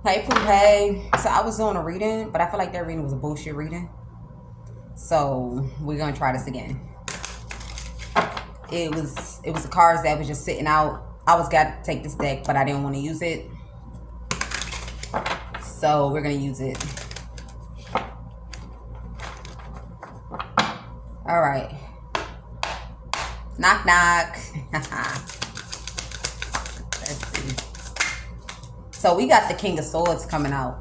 Hey, Pooh, hey. So I was doing a reading, but I feel like that reading was a bullshit reading. So we're gonna try this again. It was the cards that was just sitting out. I was got to take this deck, but I didn't want to use it. So we're gonna use it. All right. Knock knock. Let's see. So we got the King of Swords coming out.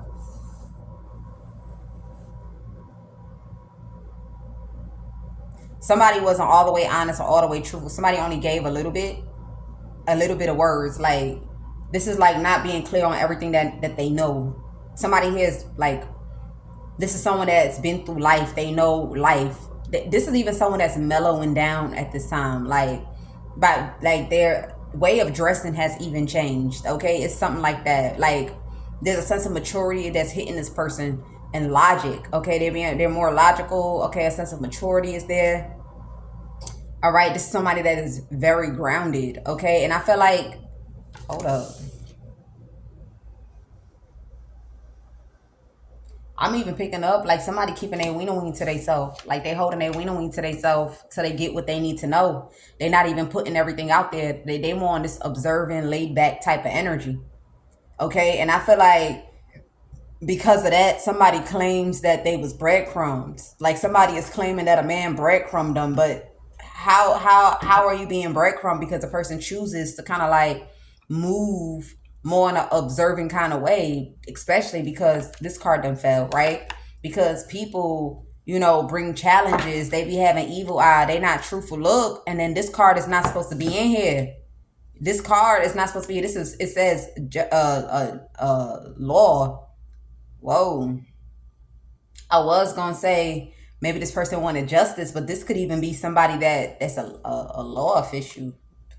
Somebody wasn't all the way honest or all the way truthful. Somebody only gave a little bit of words. Like, this is like not being clear on everything that they know. Somebody here is like, this is someone that's been through life. They know life. This is even someone that's mellowing down at this time. Like their way of dressing has even changed. Okay, it's something like that. Like, there's a sense of maturity that's hitting this person, and logic. Okay, they're more logical. Okay, a sense of maturity is there. All right, this is somebody that is very grounded. Okay, and I feel like, hold up, I'm even picking up like somebody keeping their wiener wing to themselves. Like, they holding their wiener wing to themselves so they get what they need to know. They're not even putting everything out there. They more on this observing, laid back type of energy. Okay, and I feel like because of that, somebody claims that they was breadcrumbs. Like, somebody is claiming that a man breadcrumbed them, but how are you being breadcrumb? Because a person chooses to kind of like move more in an observing kind of way, especially because this card done fell, right? Because people, bring challenges. They be having evil eye. They not truthful look. And then this card is not supposed to be in here. This card is not supposed to be. It says law. Whoa. I was gonna say maybe this person wanted justice, but this could even be somebody that's a law official.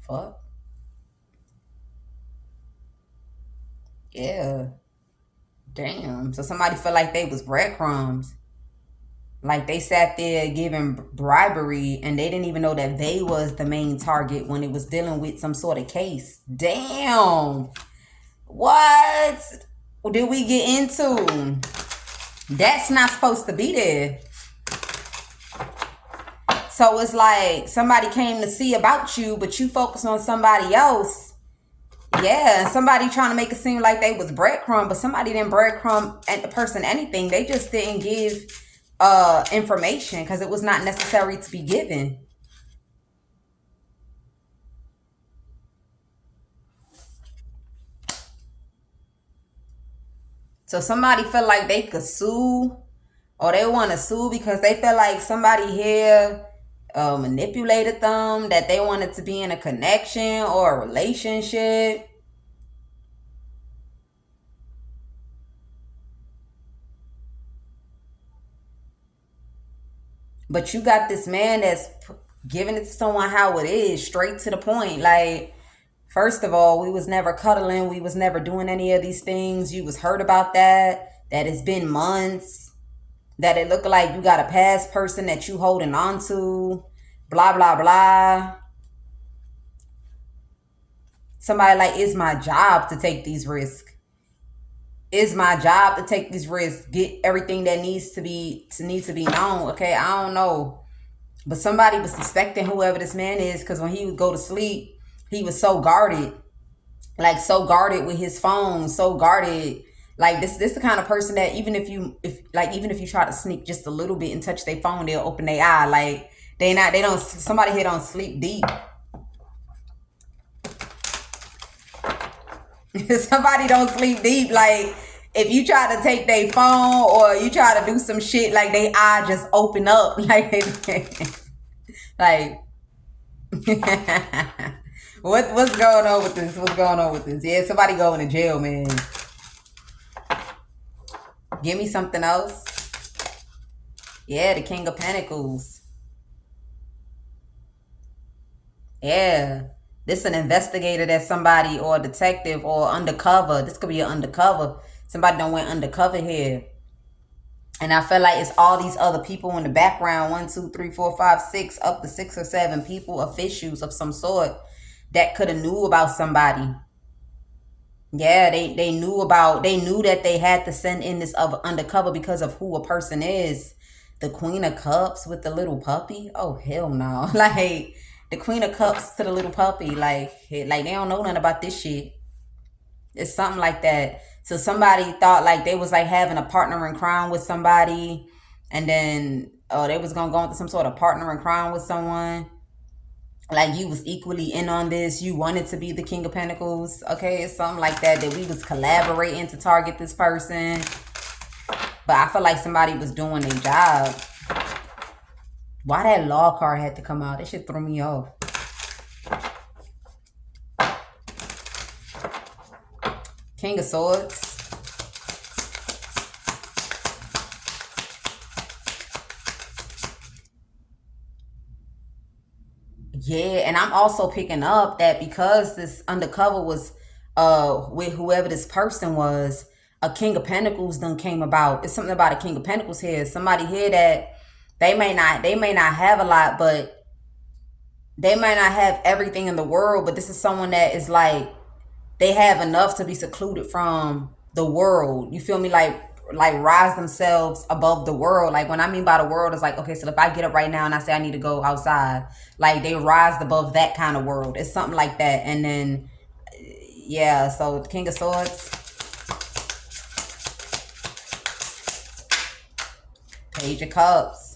Fuck. Yeah. Damn. So somebody felt like they was breadcrumbs. Like, they sat there giving bribery and they didn't even know that they was the main target when it was dealing with some sort of case. Damn. What did we get into? That's not supposed to be there. So it's like somebody came to see about you, but you focus on somebody else. Yeah, somebody trying to make it seem like they was breadcrumb, but somebody didn't breadcrumb at the person anything. They just didn't give information because it was not necessary to be given. So somebody felt like they could sue, or they want to sue because they felt like somebody here manipulated them, that they wanted to be in a connection or a relationship. But you got this man that's giving it to someone how it is, straight to the point. Like, first of all, we was never cuddling. We was never doing any of these things. You was hurt about that. That it's been months. That it looked like you got a past person that you holding on to. Blah, blah, blah. Somebody like, it's my job to take these risks. It's my job to take these risks. Get everything that needs to be known. Okay, I don't know. But somebody was suspecting whoever this man is, because when he would go to sleep, he was so guarded. Like, so guarded with his phone, so guarded. Like, this the kind of person that even if you try to sneak just a little bit and touch their phone, they'll open their eye. Like, somebody here don't sleep deep. Somebody don't sleep deep. Like, if you try to take their phone or you try to do some shit, like, they eye just open up. Like, like, what's going on with this? What's going on with this? Yeah, somebody going to jail, man. Give me something else. Yeah, the King of Pentacles. Yeah. This is an investigator, that's somebody, or a detective, or undercover. This could be an undercover. Somebody done went undercover here. And I feel like it's all these other people in the background. 1, 2, 3, 4, 5, 6, up to 6 or 7 people, officials of some sort, that could have knew about somebody. Yeah, they knew that they had to send in this of undercover because of who a person is. The Queen of Cups with the little puppy. Oh hell no! Like the Queen of Cups to the little puppy. Like they don't know nothing about this shit. It's something like that. So somebody thought like they was like having a partner in crime with somebody, and then they was gonna go into some sort of partner in crime with someone. Like you was equally in on this. You wanted to be the King of Pentacles. Okay, it's something like that. That we was collaborating to target this person. But I feel like somebody was doing their job. Why that law card had to come out? That shit threw me off. King of Swords. Yeah, and I'm also picking up that because this undercover was with whoever this person was, a King of Pentacles done came about. It's something about a King of Pentacles here. Somebody here that they may not have a lot, but they might not have everything in the world, but this is someone that is like they have enough to be secluded from the world. You feel me? Like rise themselves above the world. Like when I mean by the world is like, okay, so if I get up right now and I say I need to go outside, like they rise above that kind of world. It's something like that. And then yeah, so King of Swords, Page of Cups.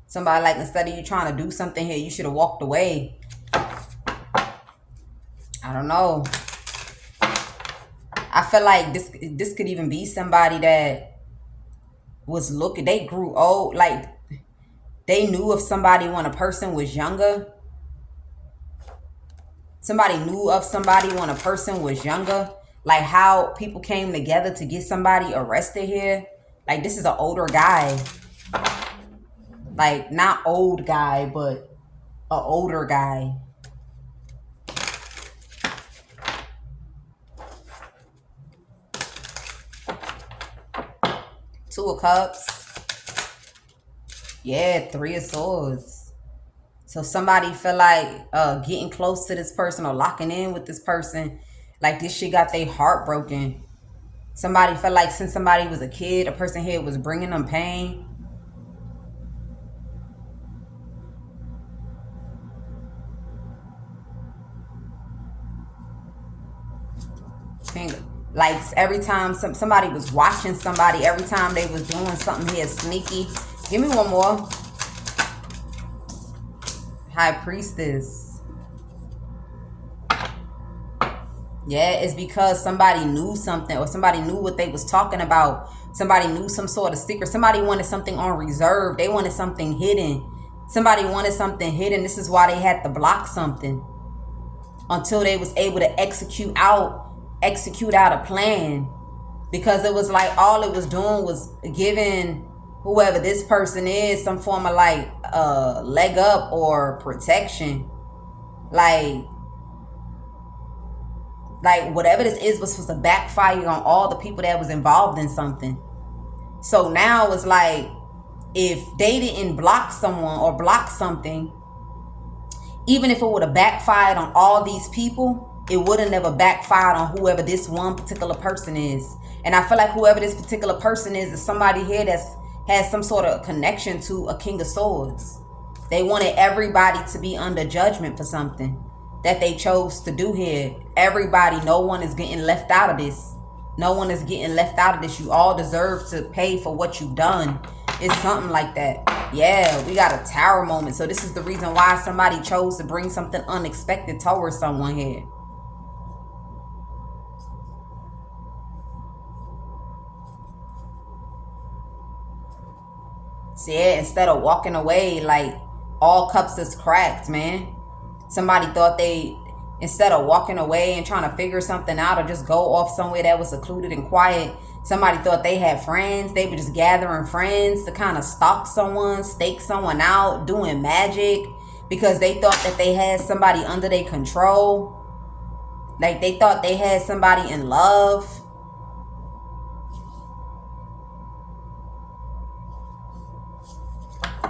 Somebody like instead of you trying to do something here, you should have walked away. I don't know. I feel like this could even be somebody that was looking. They grew old. Like they knew if somebody when a person was younger. Somebody knew of somebody when a person was younger. Like how people came together to get somebody arrested here. Like this is an older guy. Like not old guy, but an older guy. Two of Cups. Yeah, Three of Swords. So somebody feel like getting close to this person or locking in with this person. Like this shit got their heart broken. Somebody felt like since somebody was a kid, a person here was bringing them pain. Like every time somebody was watching somebody, every time they was doing something here sneaky. Give me one more. High Priestess. Yeah, it's because somebody knew something or somebody knew what they was talking about. Somebody knew some sort of secret. Somebody wanted something on reserve. They wanted something hidden. Somebody wanted something hidden. This is why they had to block something until they was able to execute out a plan. Because it was like all it was doing was giving whoever this person is some form of like leg up or protection. Like whatever this is was supposed to backfire on all the people that was involved in something. So now it's like if they didn't block someone or block something, even if it would have backfired on all these people, it would have never backfired on whoever this one particular person is. And I feel like whoever this particular person is somebody here that's has some sort of connection to a King of Swords. They wanted everybody to be under judgment for something that they chose to do here. Everybody, no one is getting left out of this. No one is getting left out of this. You all deserve to pay for what you've done. It's something like that. Yeah, we got a tower moment. So this is the reason why somebody chose to bring something unexpected towards someone here. So yeah, instead of walking away, like all cups is cracked, man. Somebody thought instead of walking away and trying to figure something out or just go off somewhere that was secluded and quiet, somebody thought they had friends. They were just gathering friends to kind of stalk someone, stake someone out, doing magic because they thought that they had somebody under their control. Like they thought they had somebody in love.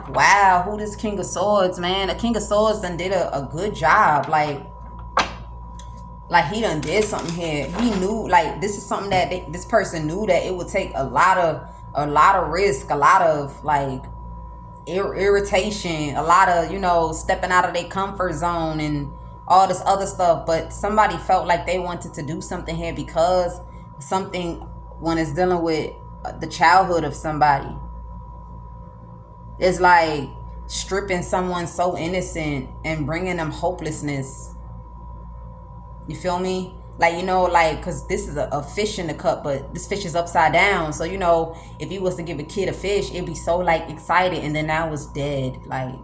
Wow, who this King of Swords, man? The King of Swords done did a good job. Like he done did something here. He knew, like, this is something that this person knew that it would take a lot of risk, a lot of like irritation, a lot of, you know, stepping out of their comfort zone and all this other stuff. But somebody felt like they wanted to do something here because something, when it's dealing with the childhood of somebody, it's like stripping someone so innocent and bringing them hopelessness. You feel me? Like, you know, like, because this is a fish in the cup, but this fish is upside down. So, you know, if you was to give a kid a fish, it'd be so, like, excited. And then now it's dead. Like,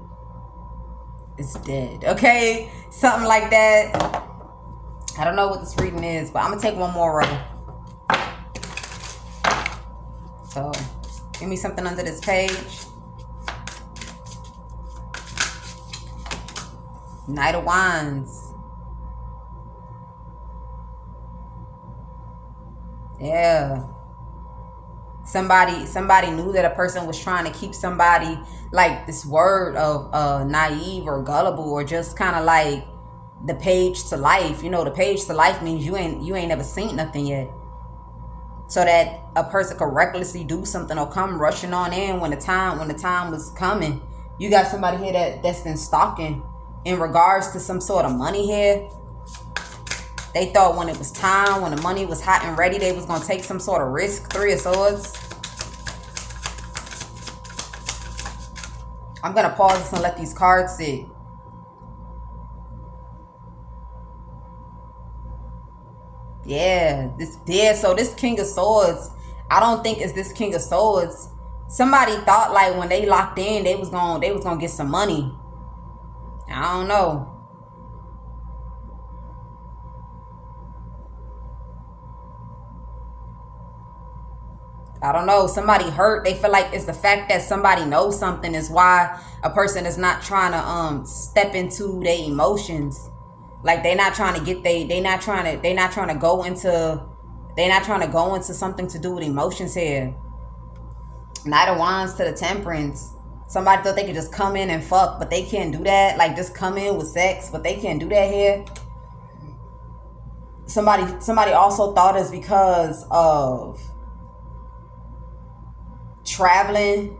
it's dead. Okay? Something like that. I don't know what this reading is, but I'm going to take one more row. So, give me something under this page. Knight of Wands. Yeah. Somebody knew that a person was trying to keep somebody, like, this word of naive or gullible, or just kind of like the page to life. You know, the page to life means you ain't never seen nothing yet. So that a person could recklessly do something or come rushing on in when the time was coming. You got somebody here that's been stalking in regards to some sort of money here. They thought when it was time, when the money was hot and ready, they was going to take some sort of risk. Three of Swords. I'm going to pause this and let these cards sit. Yeah. So this King of Swords, I don't think it's this King of Swords. Somebody thought, like, when they locked in, they was going to get some money. I don't know. I don't know. Somebody hurt. They feel like it's the fact that somebody knows something is why a person is not trying to step into their emotions. Like, they're not trying to they're not trying to go into something to do with emotions here. Knight of Wands to the Temperance. Somebody thought they could just come in and fuck, but they can't do that. Like, just come in with sex, but they can't do that here. Somebody also thought it's because of traveling.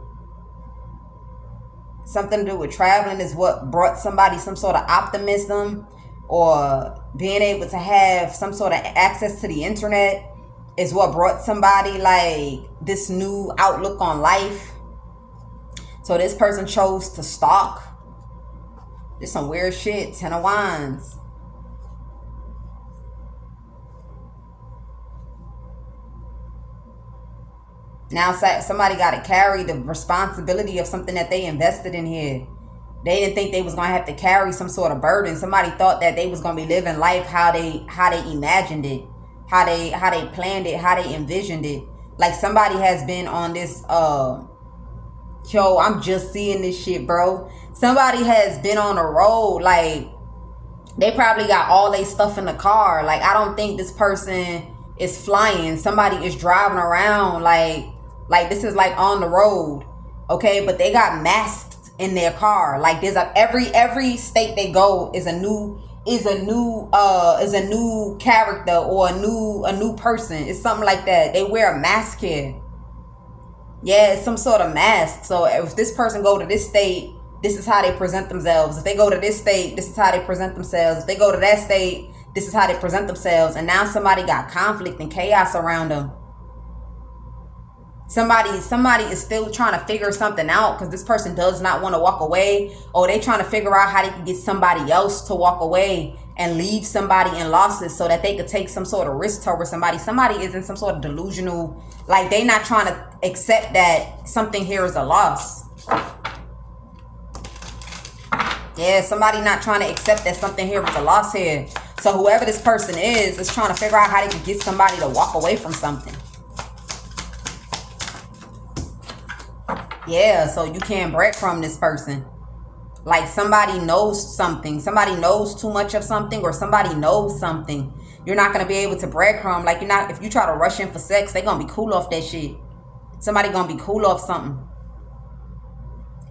Something to do with traveling is what brought somebody some sort of optimism, or being able to have some sort of access to the internet is what brought somebody, like, this new outlook on life. So this person chose to stalk. There's some weird shit. Ten of Wands. Now somebody got to carry the responsibility of something that they invested in here. They didn't think they was going to have to carry some sort of burden. Somebody thought that they was going to be living life how they imagined it, how they planned it, how they envisioned it. Like, somebody has been on this yo, I'm just seeing this shit, bro. Somebody has been on a road, like, they probably got all their stuff in the car. Like, I don't think this person is flying. Somebody is driving around, like this is like on the road, okay? But they got masks in their car. Like, there's every state they go is a new character or a new person. It's something like that. They wear a mask here. Yeah, it's some sort of mask. So if this person go to this state, this is how they present themselves. If they go to this state, this is how they present themselves. If they go to that state, this is how they present themselves. And now somebody got conflict and chaos around them. Somebody is still trying to figure something out because this person does not want to walk away, or they trying to figure out how they can get somebody else to walk away and leave somebody in losses so that they could take some sort of risk towards somebody. Somebody is in some sort of delusional, like, they not trying to accept that something here is a loss. Yeah, somebody not trying to accept that something here is a loss here. So whoever this person is trying to figure out how they can get somebody to walk away from something. Yeah, so you can't breadcrumb this person. Like, somebody knows something. Somebody knows too much of something, or somebody knows something. You're not going to be able to breadcrumb. Like, if you try to rush in for sex, they're going to be cool off that shit. Somebody going to be cool off something.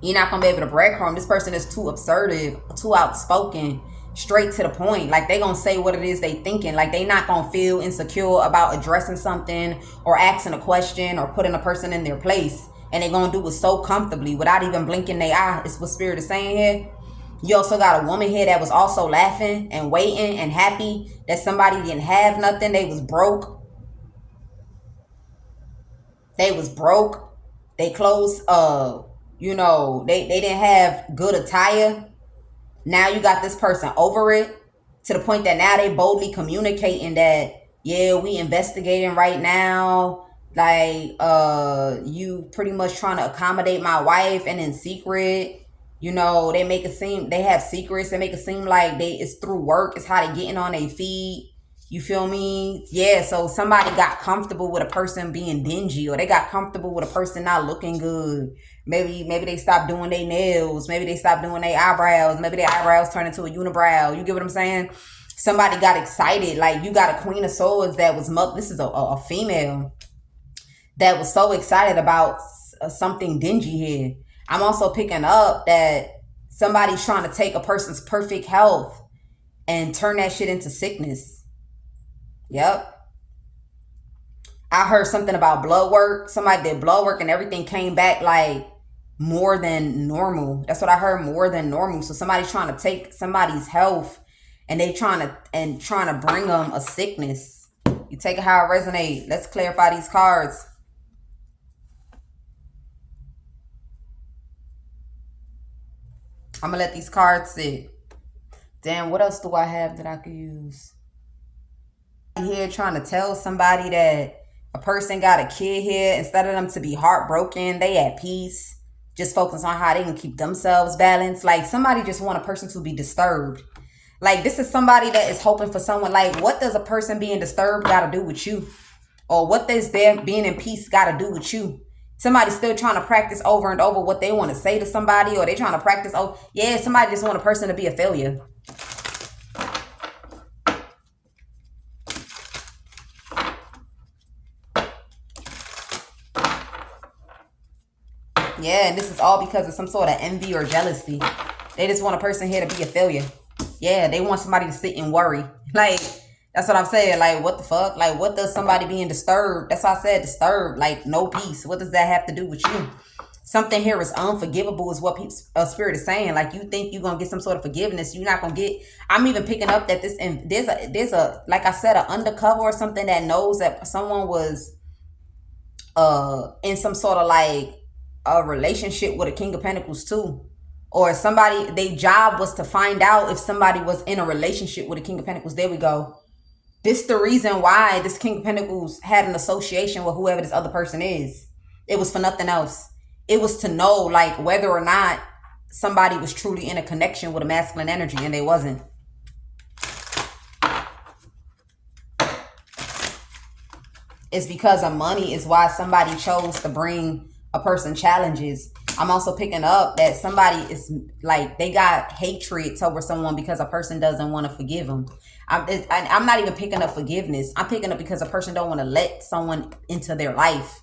You're not gonna be able to breadcrumb. This person is too assertive, too outspoken, straight to the point. Like, they gonna say what it is they thinking. Like, they not gonna feel insecure about addressing something or asking a question or putting a person in their place. And they gonna do it so comfortably without even blinking their eye. It's what Spirit is saying here. You also got a woman here that was also laughing and waiting and happy that somebody didn't have nothing. They was broke. They was broke. They clothes, they didn't have good attire. Now you got this person over it to the point that now they boldly communicating that, yeah, we investigating right now. Like, you pretty much trying to accommodate my wife, and in secret, they make it seem they have secrets. They make it seem like it's through work. It's how they getting on their feet. You feel me? Yeah, so somebody got comfortable with a person being dingy, or they got comfortable with a person not looking good. Maybe they stopped doing their nails. Maybe they stopped doing their eyebrows. Maybe their eyebrows turned into a unibrow. You get what I'm saying? Somebody got excited. Like, you got a Queen of Swords that was, this is a female that was so excited about something dingy here. I'm also picking up that somebody's trying to take a person's perfect health and turn that shit into sickness. Yep. I heard something about blood work. Somebody did blood work and everything came back like more than normal. That's what I heard, more than normal. So somebody's trying to take somebody's health and they trying to bring them a sickness. You take it how it resonates. Let's clarify these cards. I'm gonna let these cards sit. Damn, what else do I have that I could use? Here trying to tell somebody that a person got a kid here, instead of them to be heartbroken, they at peace, just focus on how they can keep themselves balanced. Like, somebody just want a person to be disturbed. Like, this is somebody that is hoping for someone. Like, what does a person being disturbed got to do with you? Or what does them being in peace got to do with you? Somebody's still trying to practice over and over what they want to say to somebody, or they trying to practice, somebody just want a person to be a failure. Yeah, and this is all because of some sort of envy or jealousy. They just want a person here to be a failure. Yeah, they want somebody to sit and worry. Like, that's what I'm saying. Like, what the fuck? Like, what does somebody being disturbed? That's why I said disturbed. Like, no peace. What does that have to do with you? Something here is unforgivable is what Spirit is saying. Like, you think you're going to get some sort of forgiveness. You're not going to get. I'm even picking up that there's a, like I said, an undercover or something that knows that someone was in some sort of like a relationship with a King of Pentacles too. Or somebody, their job was to find out if somebody was in a relationship with a King of Pentacles. There we go. This the reason why this King of Pentacles had an association with whoever this other person is. It was for nothing else. It was to know, like, whether or not somebody was truly in a connection with a masculine energy, and they wasn't. It's because of money is why somebody chose to bring a person challenges. I'm also picking up that somebody is like, they got hatred towards someone because a person doesn't want to forgive them. I'm not even picking up forgiveness. I'm picking up because a person don't want to let someone into their life.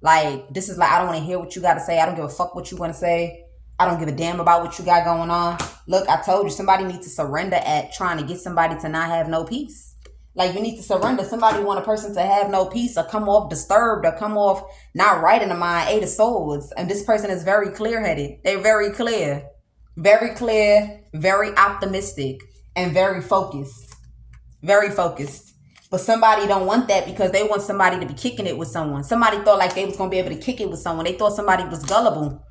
Like, this is like, I don't want to hear what you got to say. I don't give a fuck what you want to say. I don't give a damn about what you got going on. Look, I told you, somebody needs to surrender at trying to get somebody to not have no peace. Like, you need to surrender. Somebody want a person to have no peace, or come off disturbed, or come off not right in the mind. 8 of Swords. And this person is very clear-headed. They're very clear, very optimistic, and very focused. Very focused. But somebody don't want that because they want somebody to be kicking it with someone. Somebody thought like they was going to be able to kick it with someone. They thought somebody was gullible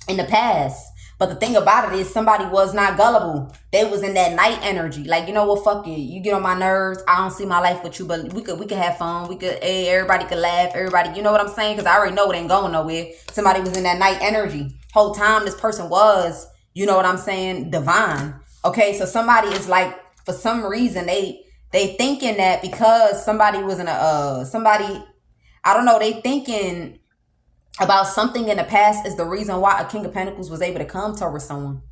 in the past. But the thing about it is, somebody was not gullible. They was in that night energy. Like, you know what, fuck it. You get on my nerves. I don't see my life with you, but we could have fun. We could, everybody could laugh. Everybody, you know what I'm saying? Because I already know it ain't going nowhere. Somebody was in that night energy. Whole time this person was, you know what I'm saying, divine. Okay, so somebody is like, for some reason, they thinking that because somebody was in a, I don't know, they thinking about something in the past is the reason why a King of Pentacles was able to come towards someone.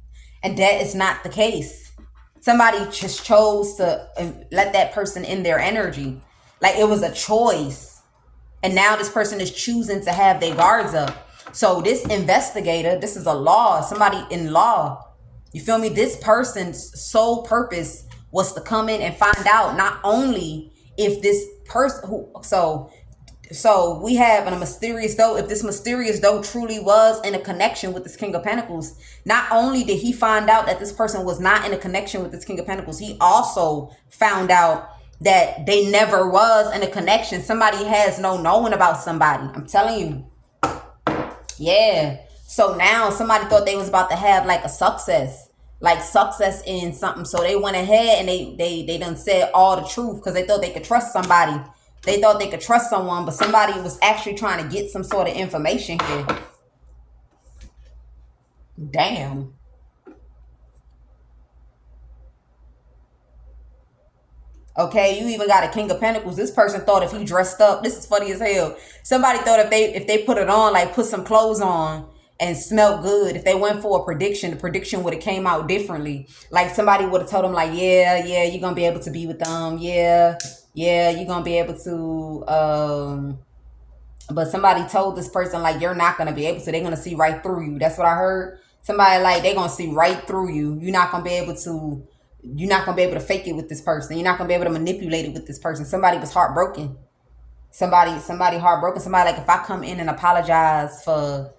And that is not the case. Somebody just chose to let that person in their energy. Like, it was a choice. And now this person is choosing to have their guards up. So this investigator, this is a law, somebody in law. You feel me? This person's sole purpose was to come in and find out not only if this person so we have a mysterious doe. If this mysterious doe truly was in a connection with this King of Pentacles, not only did he find out that this person was not in a connection with this King of Pentacles, he also found out that they never was in a connection. Somebody has no knowing about somebody. I'm telling you. Yeah. So now somebody thought they was about to have like a success in something. So they went ahead and they done said all the truth because they thought they could trust somebody. They thought they could trust someone, but somebody was actually trying to get some sort of information here. Damn. Okay, you even got a King of Pentacles. This person thought if he dressed up, this is funny as hell. Somebody thought if they put it on, like put some clothes on and smelled good, if they went for a prediction, the prediction would have came out differently. Like somebody would have told them like, yeah, you're going to be able to be with them. Yeah, you're going to be able to, but somebody told this person like, you're not going to be able to, they're going to see right through you. That's what I heard. Somebody like, they're going to see right through you. You're not going to be able to fake it with this person. You're not going to be able to manipulate it with this person. Somebody was heartbroken. Somebody heartbroken. Somebody like, if I come in and apologize for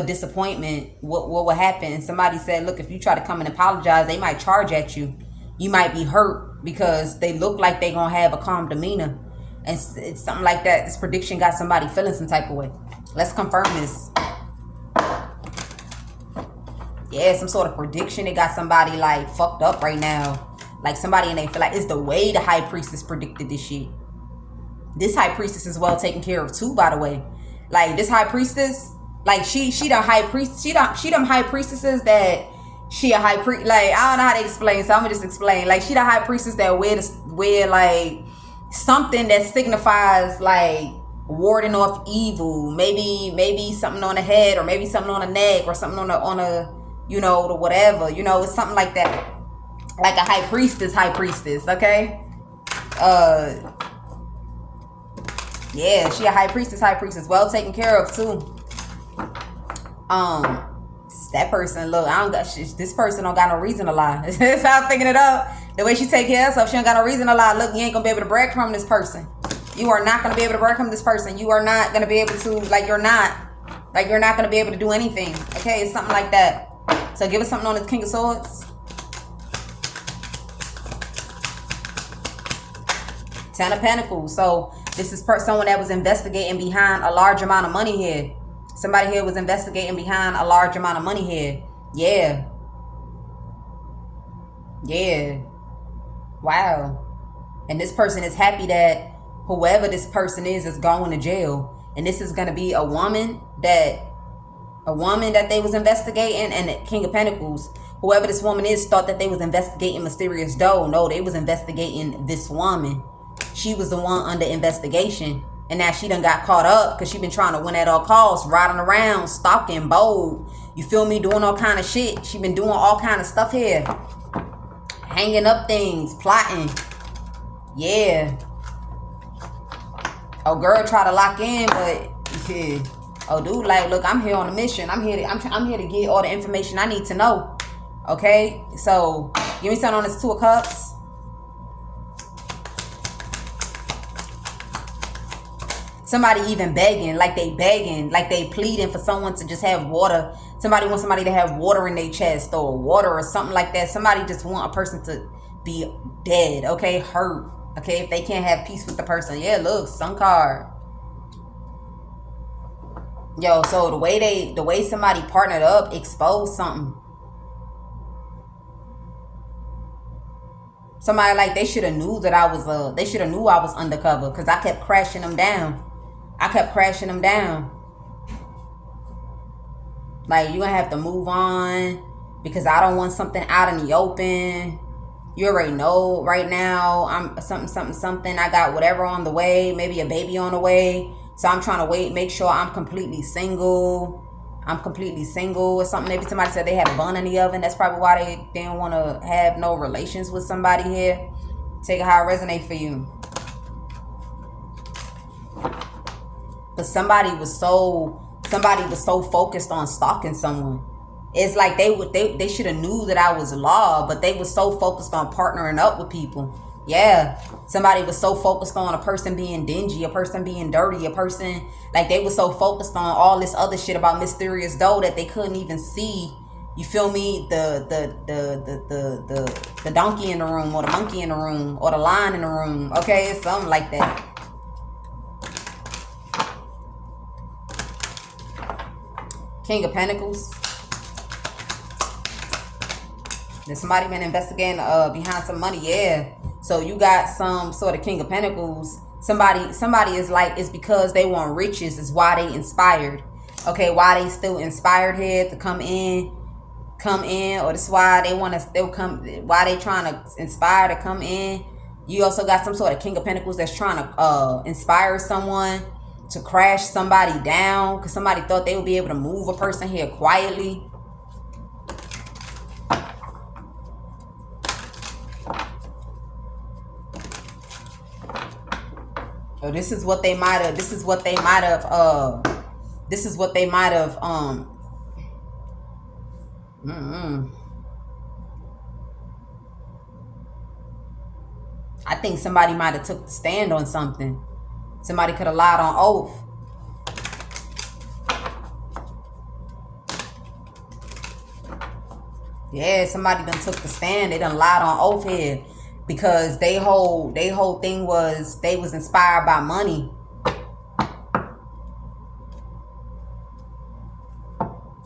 disappointment, what will happen? And somebody said, look, if you try to come and apologize, they might charge at you. You might be hurt because they look like they going to have a calm demeanor. And it's something like that. This prediction got somebody feeling some type of way. Let's confirm this. Yeah, some sort of prediction. It got somebody like fucked up right now. Like somebody and they feel like it's the way the High Priestess predicted this shit. This High Priestess is well taken care of too, by the way. Like this High Priestess, like she the High Priest, she them High Priestesses that she a High Priest. Like I don't know how to explain, so I'm gonna just explain. Like she the High Priestess that wear like something that signifies like warding off evil. Maybe something on the head, or maybe something on the neck, or something on a you know, the whatever, you know, it's something like that. Like a high priestess, okay? Yeah, she a high priestess, well taken care of too. That person, look, this person don't got no reason to lie. That's how I'm thinking it up. The way she take care of herself, she don't got no reason to lie. Look, you ain't gonna be able to breadcrumb this person. You are not gonna be able to breadcrumb this person. You are not gonna be able to, you're not gonna be able to do anything. Okay, it's something like that. So give us something on this King of Swords. Ten of Pentacles. So this is someone that was investigating behind a large amount of money here. Somebody here was investigating behind a large amount of money here. Yeah. Wow. And this person is happy that whoever this person is going to jail. And this is going to be a woman that they was investigating, and the King of Pentacles, whoever this woman is, thought that they was investigating mysterious doe. No, they was investigating this woman. She was the one under investigation, and now she done got caught up because she been trying to win at all costs, riding around, stalking, bold. You feel me? Doing all kind of shit. She been doing all kind of stuff here, hanging up things, plotting. Yeah. Oh, girl, try to lock in, but yeah. Oh, dude, like, look, I'm here on a mission. I'm here to get all the information I need to know. Okay? So, give me something on this Two of Cups. Somebody even begging, like they pleading for someone to just have water. Somebody wants somebody to have water in their chest or water or something like that. Somebody just want a person to be dead, okay? Hurt, okay? If they can't have peace with the person. Yeah, look, Sun card. Yo, so the way somebody partnered up exposed something. Somebody like they should have knew that I was undercover because I kept crashing them down. Like, you're gonna have to move on because I don't want something out in the open. You already know right now I'm something. I got whatever on the way, maybe a baby on the way. So I'm trying to make sure I'm completely single or something. Maybe somebody said they had a bun in the oven. That's probably why they didn't want to have no relations with somebody here. Take it how it resonates for you. But somebody somebody was so focused on stalking someone. It's like they should have knew that I was law, but they was so focused on partnering up with people. Yeah, somebody was so focused on a person being dingy, a person being dirty, a person, like they were so focused on all this other shit about mysterious dough that they couldn't even see, you feel me, the donkey in the room, or the monkey in the room, or the lion in the room. Okay, it's something like that. King of Pentacles. There's somebody been investigating behind some money. Yeah. So you got some sort of King of Pentacles. Somebody is like, it's because they want riches is why they inspired. Okay, why they still inspired here to come in, or that's why they want to still come, why they trying to inspire to come in. You also got some sort of King of Pentacles that's trying to inspire someone to crash somebody down because somebody thought they would be able to move a person here quietly. So this is what they might have, I think somebody might have took the stand on something. Somebody could have lied on oath. Yeah, somebody done took the stand. They done lied on oath here. Because they whole thing was they was inspired by money.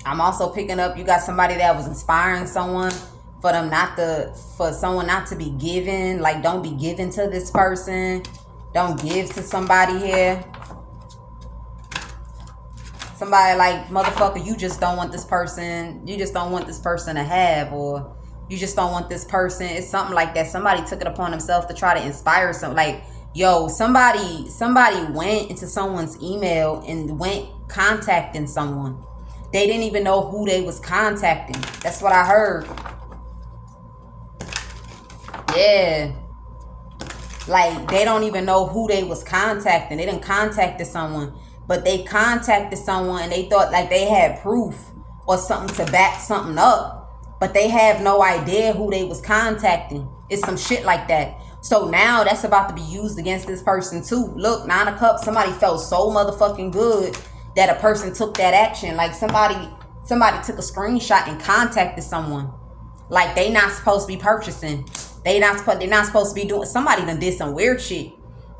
I'm also picking up, you got somebody that was inspiring someone for someone not to be given. Like, don't be given to this person. Don't give to somebody here. Somebody like, motherfucker, you just don't want this person. You just don't want this person to have, or you just don't want this person. It's something like that. Somebody took it upon themselves to try to inspire some. Like, yo, somebody went into someone's email and went contacting someone. They didn't even know who they was contacting. That's what I heard. Yeah. Like, they don't even know who they was contacting. They didn't contacted someone. But they contacted someone and they thought like they had proof or something to back something up. But they have no idea who they was contacting. It's some shit like that. So now that's about to be used against this person too. Look, 9 of Cups, somebody felt so motherfucking good that a person took that action. Like somebody took a screenshot and contacted someone. Like they not supposed to be purchasing. They're not supposed to be doing. Somebody done did some weird shit.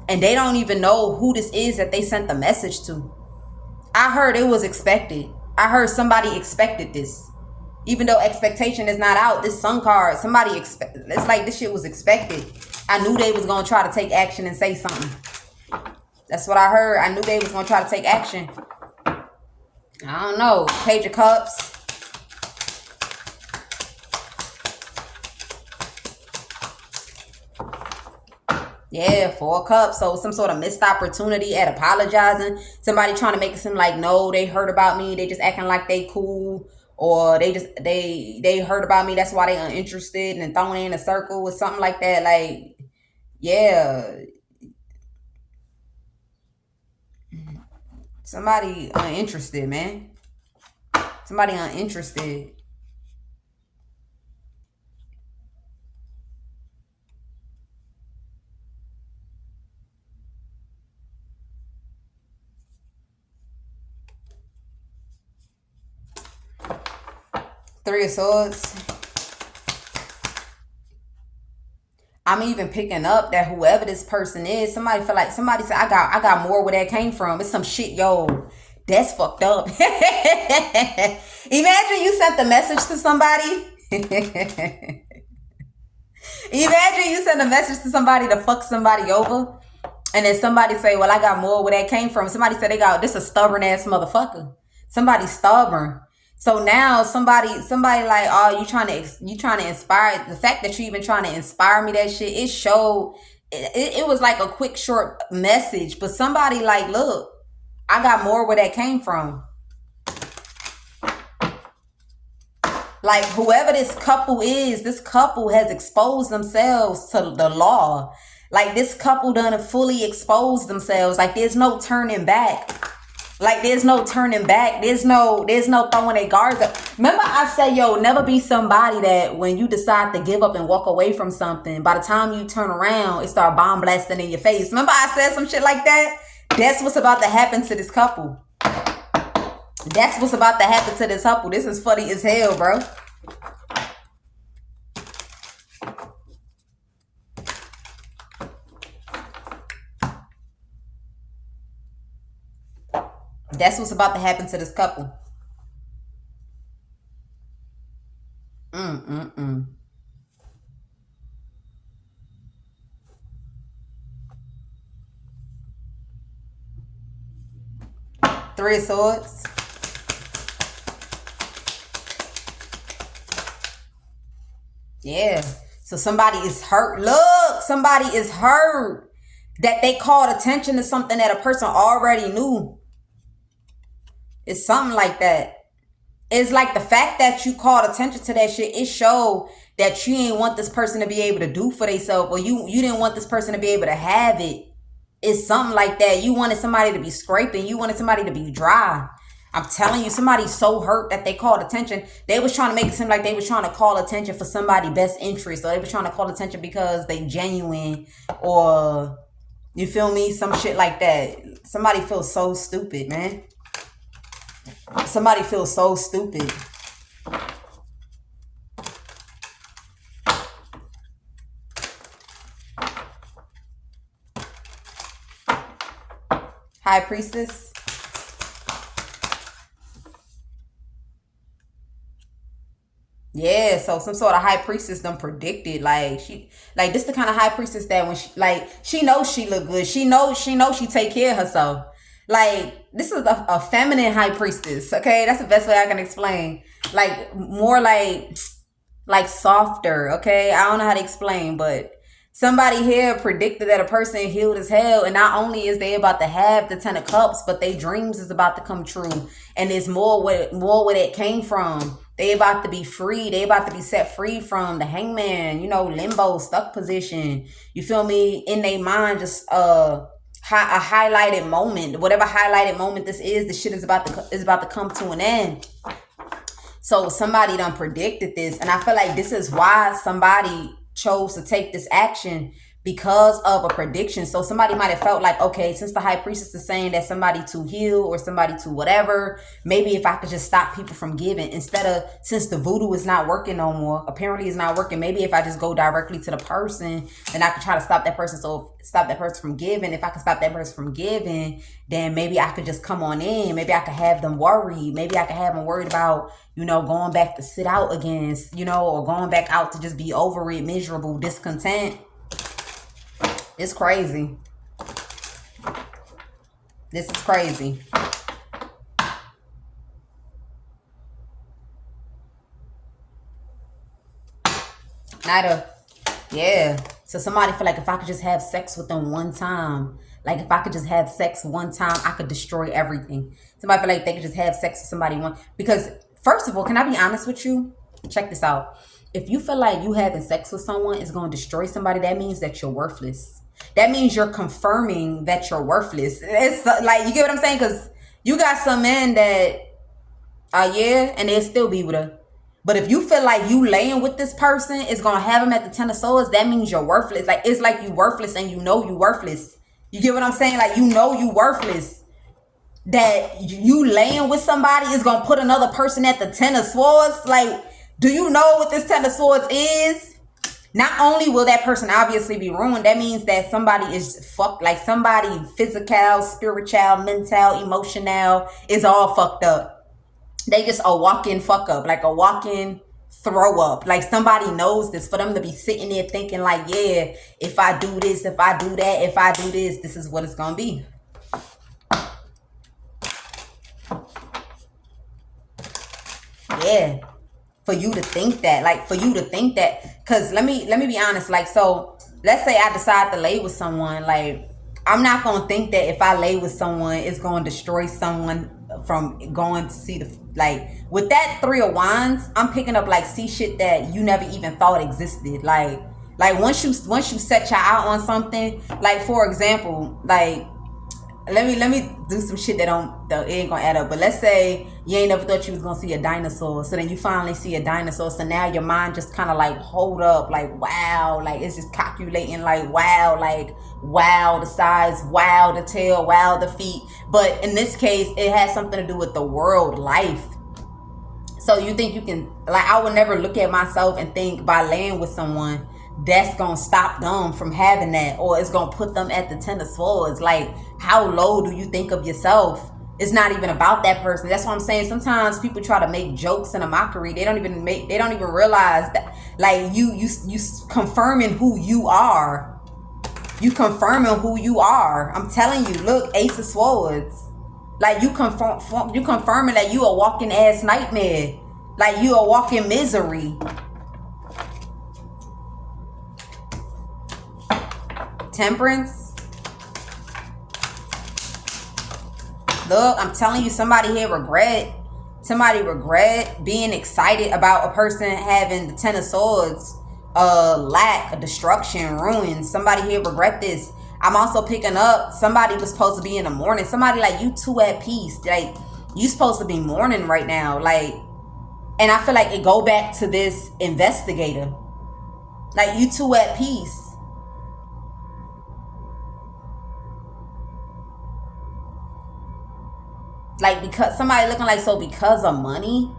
And they don't even know who this is that they sent the message to. I heard it was expected. I heard somebody expected this. Even though expectation is not out, this sun card, it's like this shit was expected. I knew they was going to try to take action and say something. That's what I heard. I knew they was going to try to take action. I don't know. Page of Cups. Yeah, 4 of Cups. So some sort of missed opportunity at apologizing. Somebody trying to make it seem like, no, they heard about me. They just acting like they cool. Or they heard about me. That's why they uninterested and throwing in a circle or something like that. Like, yeah. Somebody uninterested, man. Somebody uninterested. Three of Swords. I'm even picking up that whoever this person is, somebody said, I got more where that came from. It's some shit, yo. That's fucked up. Imagine you sent the message to somebody. Imagine you sent a message to somebody to fuck somebody over. And then somebody say, well, I got more where that came from. Somebody said this a stubborn ass motherfucker. Somebody stubborn. So now somebody like, oh, you trying to inspire. The fact that you even trying to inspire me, that shit, it showed. It was like a quick short message, but somebody like, look, I got more where that came from. Like whoever this couple is, this couple has exposed themselves to the law. Like this couple done fully exposed themselves. Like there's no turning back. Like there's no turning back. There's no throwing their guards up. Remember I said, yo, never be somebody that when you decide to give up and walk away from something, by the time you turn around, it start bomb blasting in your face. Remember I said some shit like that? That's what's about to happen to this couple. That's what's about to happen to this couple. This is funny as hell, bro. That's what's about to happen to this couple. Three of Swords. Yeah. So somebody is hurt. Look, somebody is hurt that they called attention to something that a person already knew. It's something like that. It's like the fact that you called attention to that shit, it showed that you ain't want this person to be able to do for themselves, or you didn't want this person to be able to have it. It's something like that. You wanted somebody to be scraping. You wanted somebody to be dry. I'm telling you, somebody's so hurt that they called attention. They was trying to make it seem like they was trying to call attention for somebody's best interest, or they was trying to call attention because they genuine, or you feel me? Some shit like that. Somebody feels so stupid, man. Somebody feels so stupid. High Priestess. Yeah, so some sort of high priestess done predicted, like this the kind of high priestess that when she knows she look good, she knows she take care of herself. Like this is a feminine high priestess, okay? That's the best way I can explain. Like more like softer, okay? I don't know how to explain, but somebody here predicted that a person healed as hell, and not only is they about to have the 10 of cups, but their dreams is about to come true, and it's more where it came from. They about to be free. They about to be set free from the hangman, limbo, stuck position. You feel me? In their mind, just a highlighted moment. Whatever highlighted moment this is, the shit is about to come to an end. So somebody done predicted this, and I feel like this is why somebody chose to take this action, because of a prediction. So somebody might have felt like, okay, since the high priestess is saying that somebody to heal or somebody to whatever, maybe if I could just stop people from giving, instead of, since the voodoo is not working no more, apparently it's not working, maybe if I just go directly to the person, then I could try to stop that person. So stop that person from giving. If I could stop that person from giving, then maybe I could just come on in. Maybe I could have them worried. Maybe I could have them worried about, going back to sit out again, or going back out to just be over it, miserable, discontent. It's crazy. This is crazy. Yeah. So somebody feel like if I could just have sex with them one time, like if I could just have sex one time, I could destroy everything. Somebody feel like they could just have sex with somebody one. Because first of all, can I be honest with you? Check this out. If you feel like you having sex with someone is going to destroy somebody, that means that you're worthless. That means you're confirming that you're worthless. It's like, you get what I'm saying? Because you got some men that, and they'll still be with her. But if you feel like you laying with this person is going to have him at the 10 of swords, that means you're worthless. Like, it's like you worthless and you know you worthless. You get what I'm saying? Like, you know you worthless. That you laying with somebody is going to put another person at the 10 of swords. Like, do you know what this 10 of swords is? Not only will that person obviously be ruined, that means that somebody is fucked. Like somebody physical, spiritual, mental, emotional is all fucked up. They just a walk-in fuck up, like a walk-in throw up. Like somebody knows this, for them to be sitting there thinking like, yeah, if I do this, if I do that, if I do this, this is what it's gonna be. Yeah. For you to think that, because let me be honest, like, so let's say I decide to lay with someone, like, I'm not gonna think that if I lay with someone, it's gonna destroy someone from going to see the, like, with that 3 of wands, I'm picking up, like, see shit that you never even thought existed, like once you set your eye on something, like, for example, like, let me do some shit that it ain't gonna add up. But let's say you ain't never thought you was gonna see a dinosaur, so then you finally see a dinosaur. So now your mind just kind of like hold up, like wow, like it's just calculating, like wow the size, wow the tail, wow the feet. But in this case, it has something to do with the world life. So you think you can, like, I would never look at myself and think by laying with someone that's gonna stop them from having that, or it's gonna put them at the 10 of swords. Like, how low do you think of yourself? It's not even about that person. That's what I'm saying. Sometimes people try to make jokes and a mockery. They don't even realize that, like, you confirming who you are. You confirming who you are. I'm telling you, look, Ace of Swords. Like, you confirming that you a walking ass nightmare. Like, you a walking misery. Temperance. Look, I'm telling you, somebody here regret being excited about a person having the 10 of swords. Lack, destruction, ruin. Somebody here regret this. I'm also picking up somebody was supposed to be in the morning. Somebody like you two at peace. Like, you supposed to be mourning right now. Like, and I feel like it go back to this investigator. Like, you two at peace. Like, because somebody looking like, so because of money,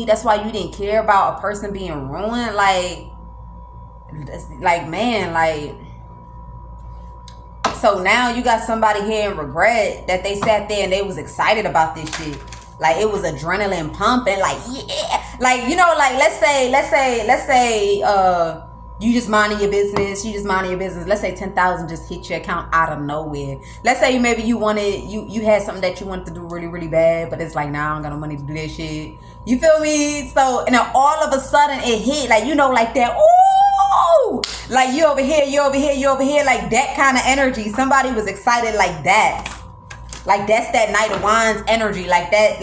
that's why you didn't care about a person being ruined. Like man, like, so now you got somebody here in regret that they sat there and they was excited about this shit. Like, it was adrenaline pumping, like, yeah, like, you know, like, let's say you just minding your business. Let's say 10,000 just hit your account out of nowhere. Let's say maybe you had something that you wanted to do really, really bad, but it's like, nah, I don't got no money to do that shit. You feel me? So, and then all of a sudden it hit, like, you know, like that, ooh, like you over here, like that kind of energy. Somebody was excited like that. Like, that's that Knight of Wands energy, like that.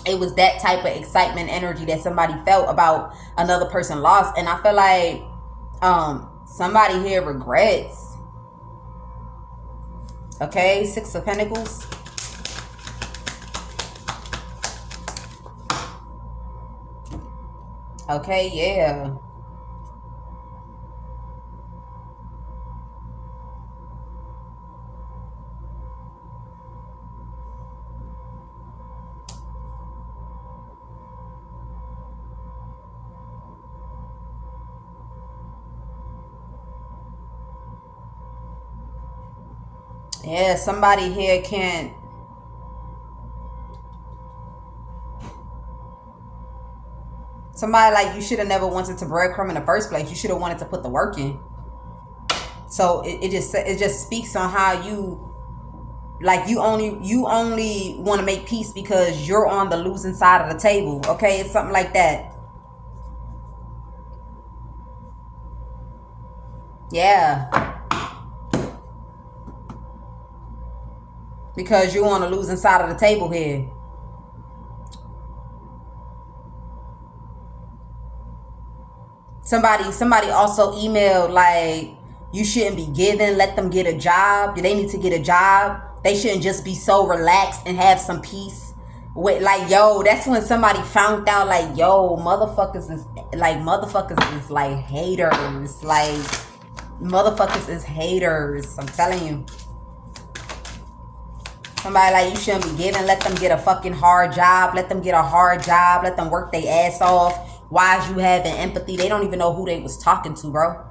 It was that type of excitement energy that somebody felt about another person lost. And I feel like somebody here regrets. Okay, 6 of Pentacles. Okay, yeah. Yeah, somebody here can't. Somebody like, you should have never wanted to breadcrumb in the first place. You should have wanted to put the work in. So it just speaks on how you, like, you only want to make peace because you're on the losing side of the table. Okay, it's something like that. Yeah. Because you're on the losing side of the table here. Somebody also emailed, like, you shouldn't be giving, let them get a job. They need to get a job. They shouldn't just be so relaxed and have some peace. With, like, yo, that's when somebody found out, like, yo, motherfuckers is like haters. Like, motherfuckers is haters. I'm telling you. Somebody like, you shouldn't be giving, let them get a fucking hard job. Let them get a hard job. Let them work their ass off. Why is you having empathy? They don't even know who they was talking to, bro.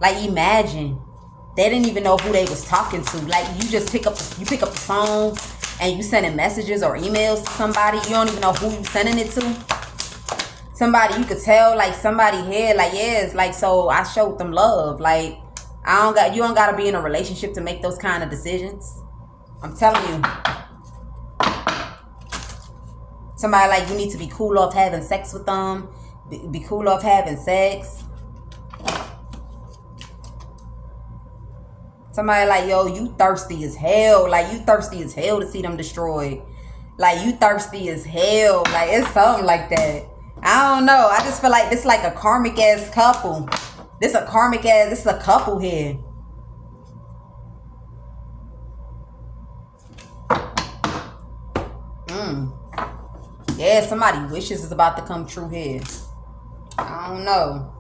Like, imagine. They didn't even know who they was talking to. Like, you just pick up the phone and you sending messages or emails to somebody. You don't even know who you sending it to. Somebody, you could tell, like, somebody here, like, yeah, it's like, so I showed them love. Like, you don't gotta be in a relationship to make those kind of decisions. I'm telling you. Somebody like, you need to be cool off having sex with them. Be cool off having sex. Somebody like, yo, you thirsty as hell. Like, you thirsty as hell to see them destroyed. Like, you thirsty as hell. Like, it's something like that. I don't know. I just feel like this like a karmic ass couple. This a karmic ass. This is a couple here. Yeah, somebody wishes is about to come true here. I don't know.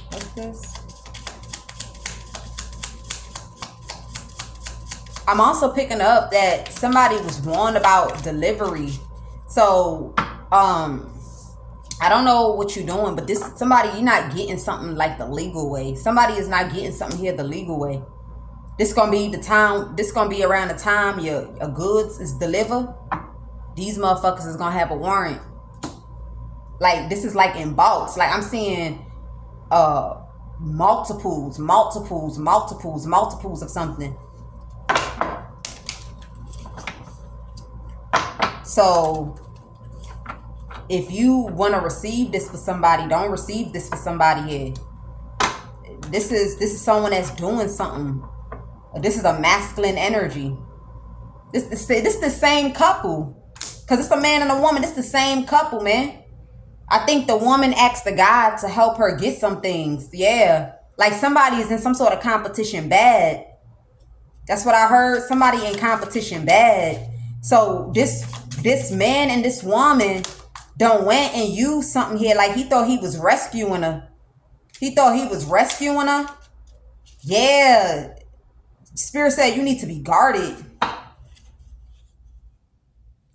What's this? I'm also picking up that somebody was warned about delivery. So, I don't know what you're doing, but this somebody, you're not getting something like the legal way. Somebody is not getting something here the legal way. This gonna be the time. This gonna be around the time your goods is delivered. These motherfuckers is gonna have a warrant. Like this is like in bulks. Like I'm seeing multiples of something. So if you want to receive this for somebody, don't receive this for somebody here. This is someone that's doing something. This is a masculine energy. This the same couple. Because it's a man and a woman. This the same couple, man. I think the woman asked the guy to help her get some things. Yeah. Like somebody is in some sort of competition bad. That's what I heard. Somebody in competition bad. So this man and this woman done went and used something here. Like he thought he was rescuing her. Yeah. Spirit said you need to be guarded.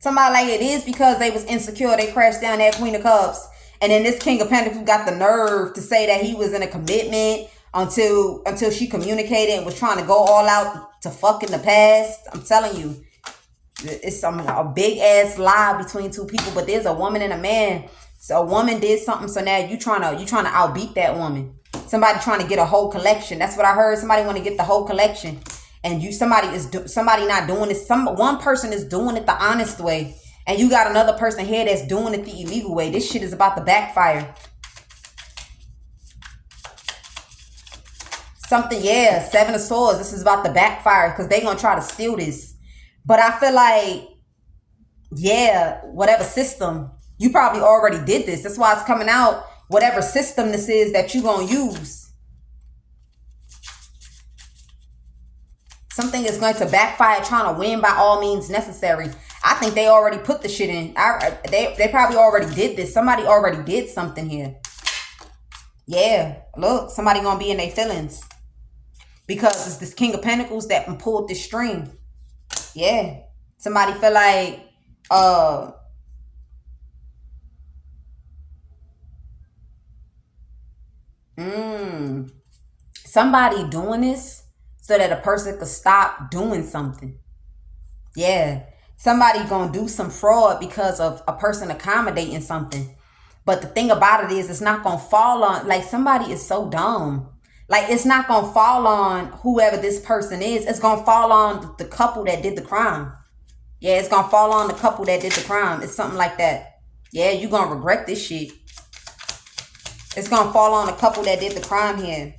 Somebody like it is because they was insecure. They crashed down that Queen of Cups. And then this King of Pentacles got the nerve to say that he was in a commitment until she communicated and was trying to go all out to fuck in the past. I'm telling you. It's a big ass lie between two people, but there's a woman and a man. So a woman did something, so now you trying to outbeat that woman. Somebody trying to get a whole collection. That's what I heard. Somebody want to get the whole collection, and somebody not doing this. One person is doing it the honest way, and you got another person here that's doing it the illegal way. This shit is about to backfire. Something, yeah. 7 of Swords. This is about to backfire because they gonna try to steal this. But I feel like, yeah, whatever system, you probably already did this. That's why it's coming out. Whatever system this is that you going to use. Something is going to backfire trying to win by all means necessary. I think they already put the shit in. They probably already did this. Somebody already did something here. Yeah, look, somebody going to be in their feelings. Because it's this King of Pentacles that pulled this string. Yeah. Somebody feel like somebody doing this so that a person could stop doing something. Yeah. Somebody gonna do some fraud because of a person accommodating something. But the thing about it is it's not gonna fall on, like somebody is so dumb. Like it's not gonna fall on whoever this person is. It's gonna fall on the couple that did the crime. Yeah, it's gonna fall on the couple that did the crime. It's something like that. Yeah, you gonna regret this shit. It's gonna fall on the couple that did the crime here.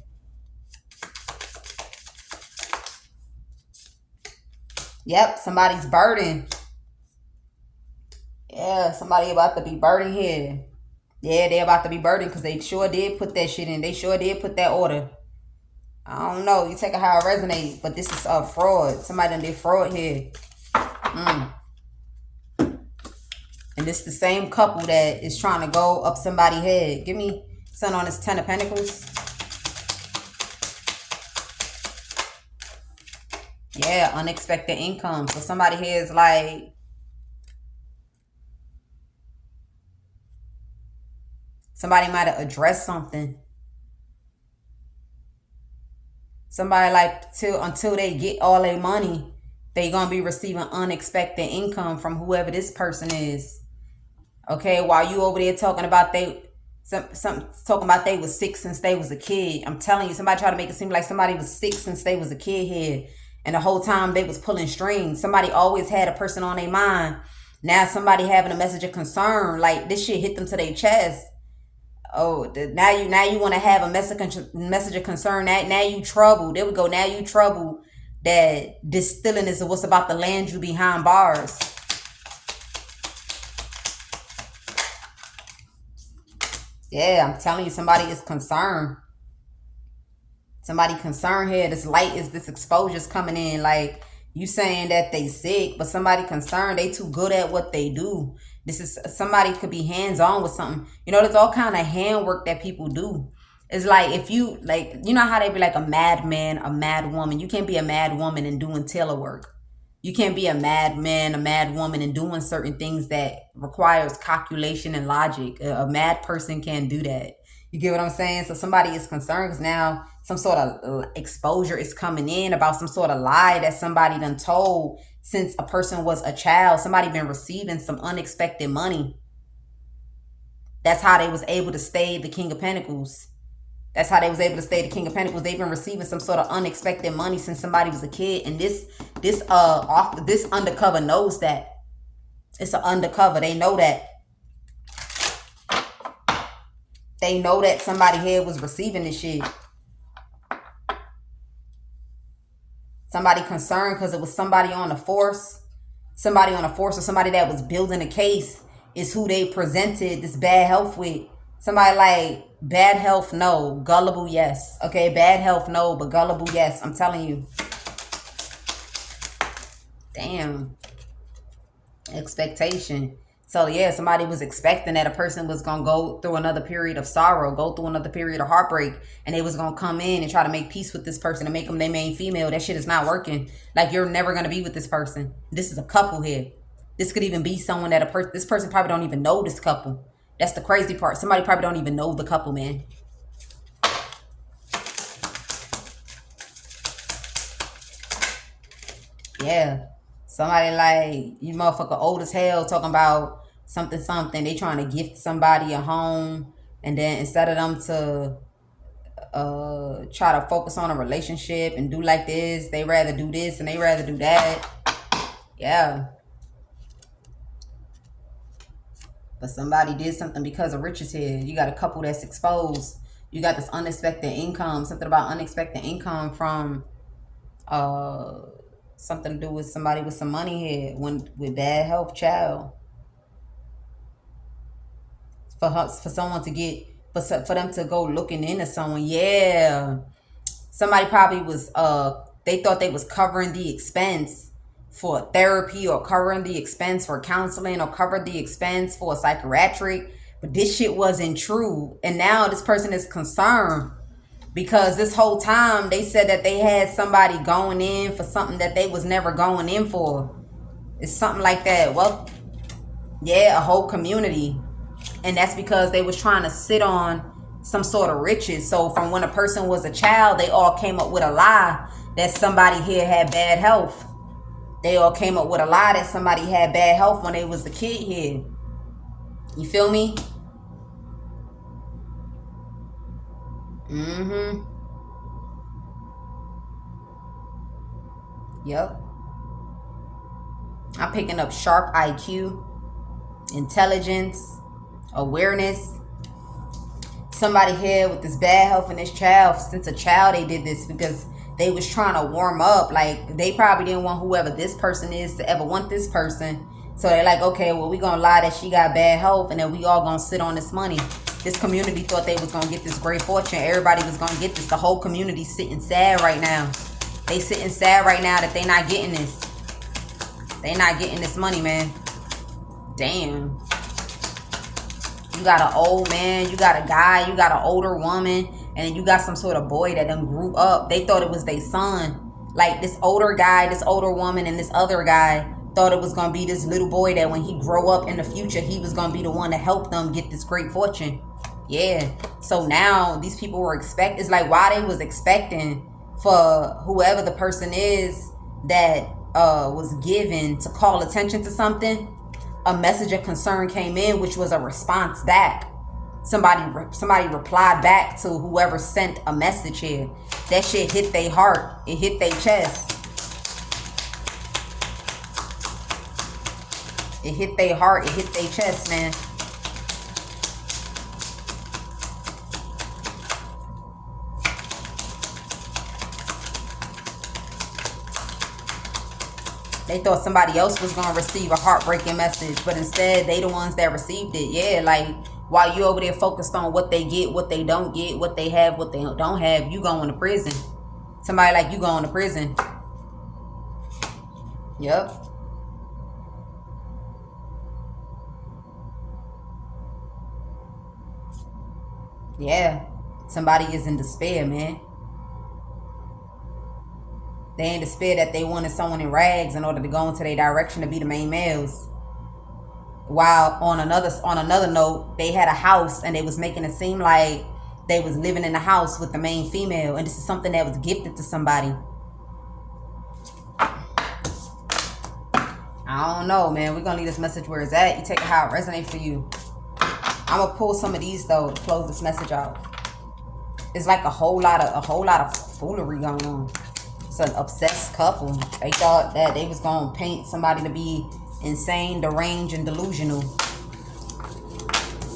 Yep, somebody's burdened. Yeah, somebody about to be burdened here. Yeah, they about to be burdened because they sure did put that shit in. They sure did put that order. I don't know. You take it how it resonates, but this is a fraud. Somebody done did fraud here. And this the same couple that is trying to go up somebody's head. Give me Sun on this 10 of Pentacles. Yeah, unexpected income. So somebody here is like, somebody might have addressed something. Somebody like until they get all their money, they gonna be receiving unexpected income from whoever this person is. Okay, while you over there talking about they was sick since they was a kid. I'm telling you, somebody try to make it seem like somebody was sick since they was a kid here. And the whole time they was pulling strings. Somebody always had a person on their mind. Now somebody having a message of concern. Like this shit hit them to their chest. Oh, now you want to have a message of concern. Now you trouble. There we go. Now you trouble that this stealing is what's about to land you behind bars. Yeah, I'm telling you, somebody is concerned. Somebody concerned here. This light is this exposure's coming in. Like you saying that they sick, but somebody concerned. They too good at what they do. This is somebody could be hands on with something. You know, there's all kind of handwork that people do. It's like if you like, you know how they be like a madman, a mad woman. You can't be a mad woman and doing tailor work. You can't be a madman, a mad woman, and doing certain things that requires calculation and logic. A mad person can't do that. You get what I'm saying? So somebody is concerned because now some sort of exposure is coming in about some sort of lie that somebody done told since a person was a child. Somebody been receiving some unexpected money. That's how they was able to stay the King of Pentacles. That's how they was able to stay the King of Pentacles. They've been receiving some sort of unexpected money since somebody was a kid. And this undercover knows that. It's an undercover. They know that. They know that somebody here was receiving this shit. Somebody concerned because it was somebody on the force. Somebody on the force or somebody that was building a case is who they presented this bad health with. Somebody like bad health, no. Gullible, yes. Okay, bad health, no. But gullible, yes. I'm telling you. Damn. Expectation. So yeah, somebody was expecting that a person was going to go through another period of sorrow, go through another period of heartbreak, and they was going to come in and try to make peace with this person and make them their main female. That shit is not working. Like, you're never going to be with this person. This is a couple here. This could even be someone that this person probably don't even know this couple. That's the crazy part. Somebody probably don't even know the couple, man. Yeah. Somebody like, you motherfucker old as hell talking about something. They trying to gift somebody a home. And then instead of them to try to focus on a relationship and do like this, they rather do this and they rather do that. Yeah. But somebody did something because of riches here. You got a couple that's exposed. You got this unexpected income. Something about unexpected income from something to do with somebody with some money here with bad health, child. For someone to get for them to go looking into someone. Yeah. Somebody probably was they thought they was covering the expense for therapy or covering the expense for counseling or covered the expense for a psychiatric, but this shit wasn't true. And now this person is concerned because this whole time they said that they had somebody going in for something that they was never going in for. It's something like that. Well, yeah, a whole community. And that's because they was trying to sit on some sort of riches. So from when a person was a child, they all came up with a lie that somebody here had bad health. They all came up with a lie that somebody had bad health when they was a kid here. You feel me? Mm-hmm. Yep. I'm picking up sharp IQ, intelligence, awareness. Somebody here with this bad health and this child, since a child they did this because they was trying to warm up. Like, they probably didn't want whoever this person is to ever want this person. So they're like, okay, well, we gonna lie that she got bad health and then we all gonna sit on this money. This community thought they was gonna get this great fortune. Everybody was gonna get this. The whole community sitting sad right now. They sitting sad right now that they not getting this. They not getting this money, man. Damn. You got an old man, you got a guy, you got an older woman, and then you got some sort of boy that done grew up. They thought it was their son. Like, this older guy, this older woman, and this other guy thought it was going to be this little boy that when he grow up in the future, he was going to be the one to help them get this great fortune. Yeah. So now these people were it's like why they was expecting for whoever the person is that was given to call attention to something. A message of concern came in, which was a response back. Somebody replied back to whoever sent a message here. That shit hit their heart. It hit their chest. It hit their heart. It hit their chest, man. They thought somebody else was gonna receive a heartbreaking message, but instead they the ones that received it. Yeah, like while you over there focused on what they get, what they don't get, what they have, what they don't have, you going to prison. Somebody like you going to prison. Yep. Yeah. Somebody is in despair, man. They in despair that they wanted someone in rags in order to go into their direction to be the main males. While on another note, they had a house and they was making it seem like they was living in the house with the main female, and this is something that was gifted to somebody. I don't know, man. We're gonna leave this message where it's at. You take it how it resonates for you. I'm gonna pull some of these though to close this message out. It's like a whole lot of foolery going on. It's an obsessed couple. They thought that they was gonna paint somebody to be insane, deranged, and delusional.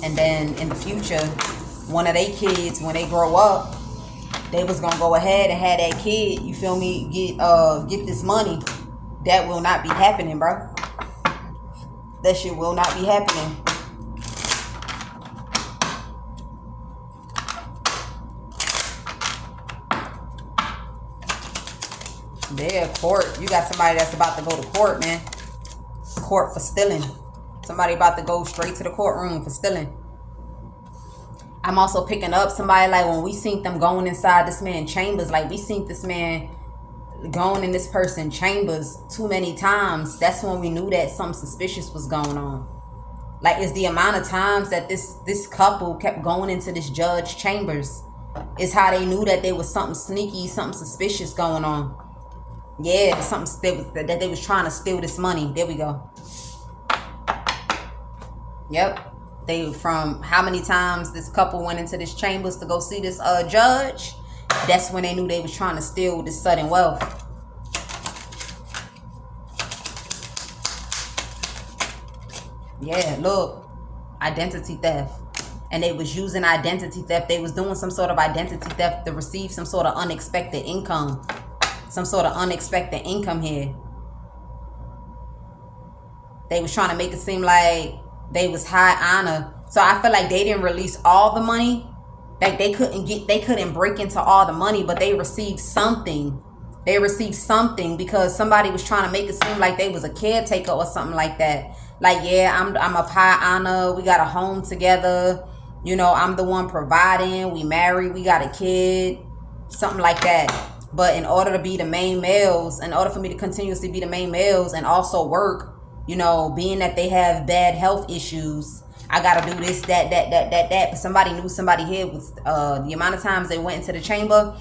And then in the future, one of their kids, when they grow up, they was gonna go ahead and have that kid, you feel me, get this money. That will not be happening, bro. That shit will not be happening. Yeah, court. You got somebody that's about to go to court, man. Court for stealing. Somebody about to go straight to the courtroom for stealing. I'm also picking up somebody like when we seen them going inside this man's chambers, like we seen this man going in this person's chambers too many times. That's when we knew that something suspicious was going on. Like it's the amount of times that this couple kept going into this judge's chambers. It's how they knew that there was something sneaky, something suspicious going on. Yeah, something that they was trying to steal this money. There we go. Yep. They from how many times this couple went into this chambers to go see this judge. That's when they knew they was trying to steal this sudden wealth. Yeah, look, identity theft. And they was using identity theft. They was doing some sort of identity theft to receive some sort of unexpected income. Some sort of unexpected income here. They was trying to make it seem like they was high honor. So I feel like they didn't release all the money. Like they couldn't break into all the money, but they received something. They received something because somebody was trying to make it seem like they was a caretaker or something like that. Like, yeah, I'm of high honor. We got a home together. You know, I'm the one providing. We married. We got a kid. Something like that. But in order to be the main males, in order for me to continuously be the main males and also work, you know, being that they have bad health issues, I gotta do this, that. But somebody knew somebody here was the amount of times they went into the chamber,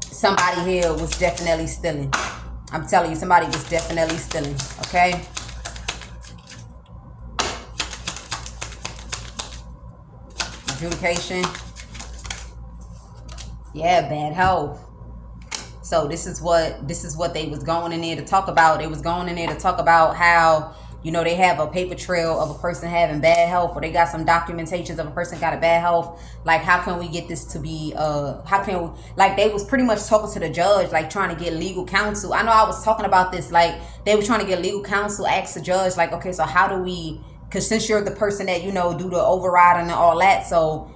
somebody here was definitely stealing. I'm telling you, somebody was definitely stealing. Okay. Adjudication. Yeah, bad health. So this is what they was going in there to talk about. They was going in there to talk about how, you know, they have a paper trail of a person having bad health, or they got some documentations of a person got a bad health. Like, how can we get this to be, how can we, like, they was pretty much talking to the judge, like trying to get legal counsel. I know I was talking about this, like they were trying to get legal counsel, ask the judge, like, okay, so how do we, because since you're the person that, you know, do the override and all that, so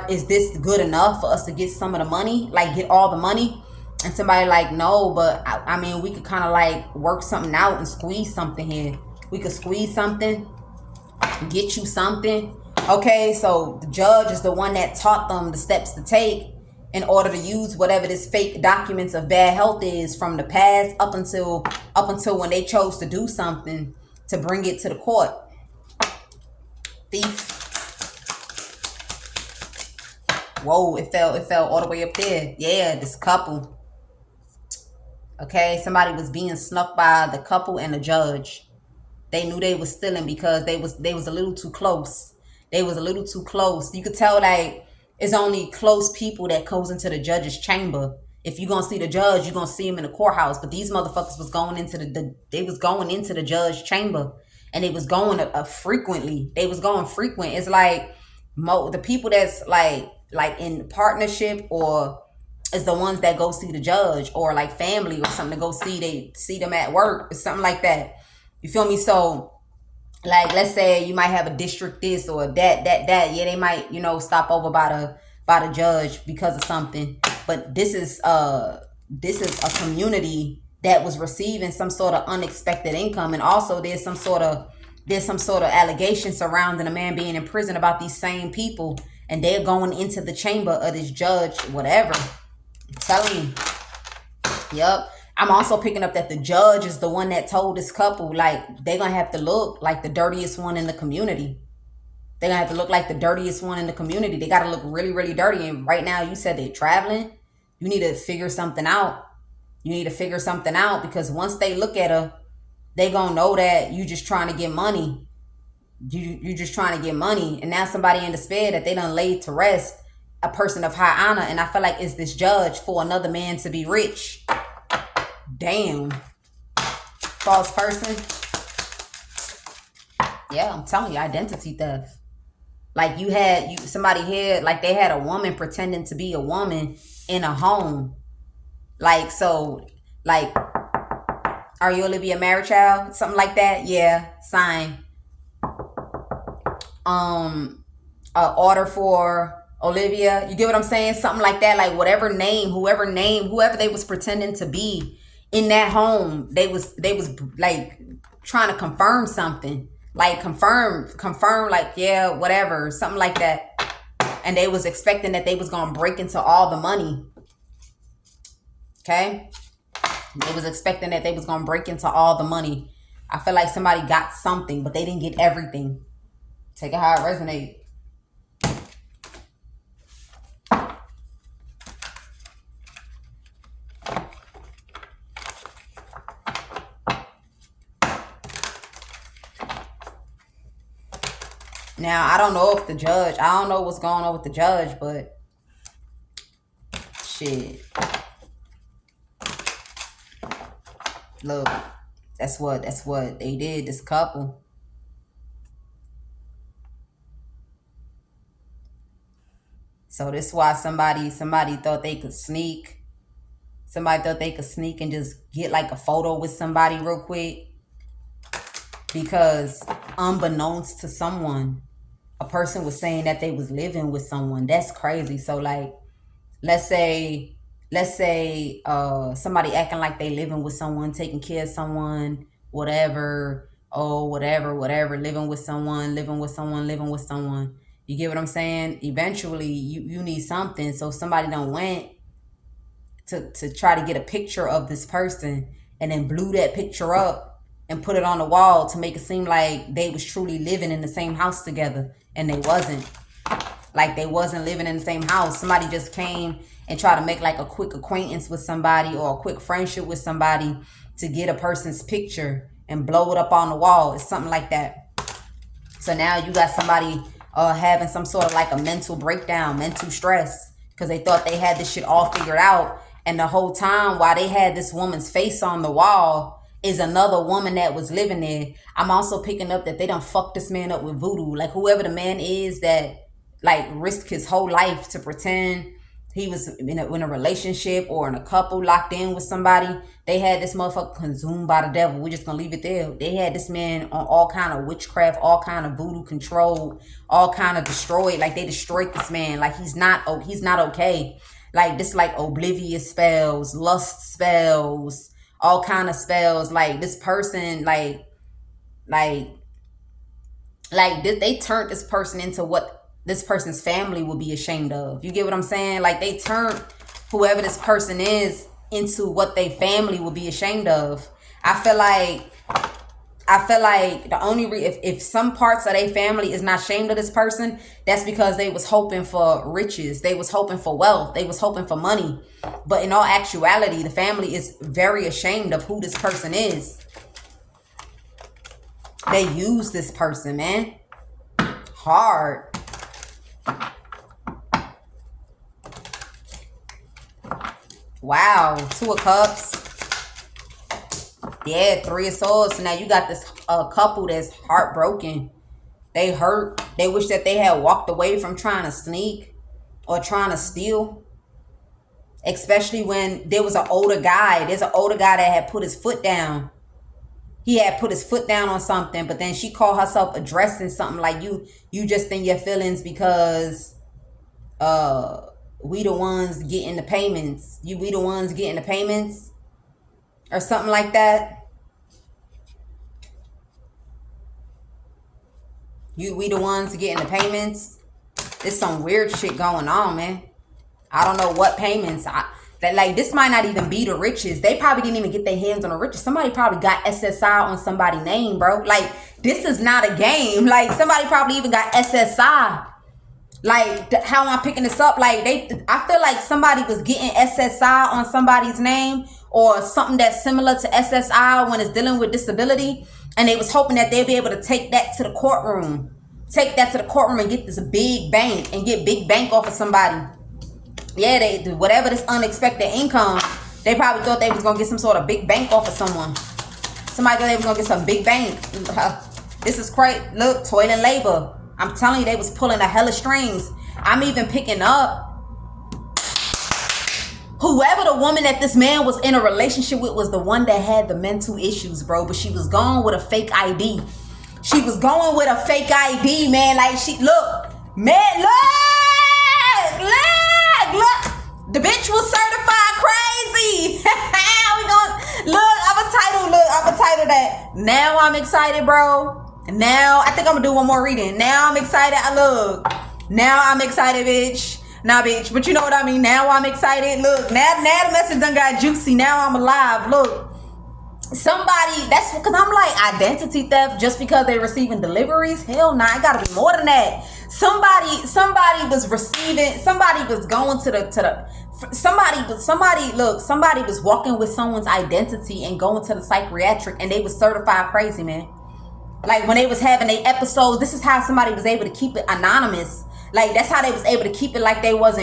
is this good enough for us to get some of the money, like get all the money? And somebody like, no, but I mean, we could kind of like work something out and squeeze something here. We could squeeze something, get you something. Okay, so the judge is the one that taught them the steps to take in order to use whatever this fake documents of bad health is from the past up until when they chose to do something to bring it to the court. Thief. Whoa, it fell all the way up there. Yeah, this couple. Okay, somebody was being snuck by the couple and the judge. They knew they was stealing because they was a little too close. They was a little too close. You could tell like it's only close people that goes into the judge's chamber. If you're gonna see the judge, you're gonna see him in the courthouse. But these motherfuckers was going into the judge's chamber, and they was going frequently. They was going frequent. It's like the people that's like in partnership or is the ones that go see the judge, or like family or something to go see them at work or something like that. You feel me? So like, let's say you might have a district this or that. Yeah, they might, stop over by the judge because of something. But this is a community that was receiving some sort of unexpected income, and also there's some sort of allegation surrounding a man being in prison about these same people, and they're going into the chamber of this judge, whatever. I'm telling you. Yep. I'm also picking up that the judge is the one that told this couple, like, they're going to have to look like the dirtiest one in the community. They're going to have to look like the dirtiest one in the community. They got to look really, really dirty. And right now, you said they're traveling. You need to figure something out. Because once they look at her, they going to know that you just trying to get money. You just trying to get money. And now somebody in despair that they done laid to rest, a person of high honor. And I feel like it's this judge for another man to be rich. Damn. False person. Yeah, I'm telling you, identity theft. Like somebody here, like they had a woman pretending to be a woman in a home. Like, so, like, are you Olivia married child? Something like that? Yeah, sign. Order for Olivia. You get what I'm saying? Something like that. Like whoever they was pretending to be in that home, they was like trying to confirm something. Like confirm, like, yeah, whatever, something like that. And they was expecting that they was gonna break into all the money. Okay? They was expecting that they was gonna break into all the money. I feel like somebody got something, but they didn't get everything. Take it how it resonates. Now, I don't know what's going on with the judge, but shit. Look, that's what they did, this couple. So this is why somebody thought they could sneak. Somebody thought they could sneak and just get like a photo with somebody real quick. Because unbeknownst to someone, a person was saying that they was living with someone. That's crazy. So like, let's say somebody acting like they living with someone, taking care of someone, whatever, living with someone. You get what I'm saying? Eventually you need something. So somebody done went to try to get a picture of this person and then blew that picture up and put it on the wall to make it seem like they was truly living in the same house together. And they wasn't. Like, they wasn't living in the same house. Somebody just came and tried to make like a quick acquaintance with somebody or a quick friendship with somebody to get a person's picture and blow it up on the wall. It's something like that. So now you got somebody having some sort of like a mental breakdown, mental stress, because they thought they had this shit all figured out. And the whole time while they had this woman's face on the wall is another woman that was living there. I'm also picking up that they done fucked this man up with voodoo. Like, whoever the man is that like risked his whole life to pretend he was in a relationship or in a couple locked in with somebody, they had this motherfucker consumed by the devil. We're just gonna leave it there. They had this man on all kind of witchcraft, all kind of voodoo control, all kind of destroyed. Like, they destroyed this man. Like, he's not okay. Like, this, like, oblivious spells, lust spells, all kind of spells. Like, this person, like this, they turned this person into what this person's family would be ashamed of. You get what I'm saying? Like, they turned whoever this person is into what they family would be ashamed of. I feel like the only if some parts of their family is not ashamed of this person, that's because they was hoping for riches. They was hoping for wealth. They was hoping for money. But in all actuality, the family is very ashamed of who this person is. They use this person, man. Hard. Wow. 2 of Cups. Yeah, 3 of Swords. So now you got this couple that's heartbroken. They hurt. They wish that they had walked away from trying to sneak or trying to steal. especially when there was an older guy. There's an older guy that had put his foot down. He had put his foot down on something, but then she called herself addressing something like you just in your feelings because we the ones getting the payments. We the ones getting the payments or something like that. We the ones getting the payments. There's some weird shit going on, man. I don't know what payments. Like, this might not even be the riches. They probably didn't even get their hands on the riches. Somebody probably got SSI on somebody's name, bro. Like, this is not a game. Like, somebody probably even got SSI. Like, how am I picking this up? Like, I feel like somebody was getting SSI on somebody's name or something that's similar to SSI when it's dealing with disability. And they was hoping that they'd be able to take that to the courtroom. Take that to the courtroom and get this big bank and get big bank off of somebody. Yeah, they do whatever this unexpected income. They probably thought they was gonna get some sort of big bank off of someone. Somebody thought they was gonna get some big bank. This is crazy. Look, toilet labor. I'm telling you, they was pulling a hella strings. I'm even picking up whoever the woman that this man was in a relationship with was the one that had the mental issues, bro. But she was going with a fake ID. She was going with a fake ID, man. Like, look. The bitch was certified crazy. We gonna I'm a title that. Now I'm excited, bro. Now I think I'm gonna do one more reading. Now I'm excited. Now I'm excited, bitch. Nah, bitch. But you know what I mean. Now I'm excited. Look. Now the message done got juicy. Now I'm alive. Look. Somebody, that's because I'm like, identity theft just because they're receiving deliveries. Hell nah, it gotta be more than that. Somebody was receiving, somebody was going somebody was walking with someone's identity and going to the psychiatric and they was certified crazy, man. Like, when they was having their episodes, this is how somebody was able to keep it anonymous. Like, that's how they was able to keep it like they wasn't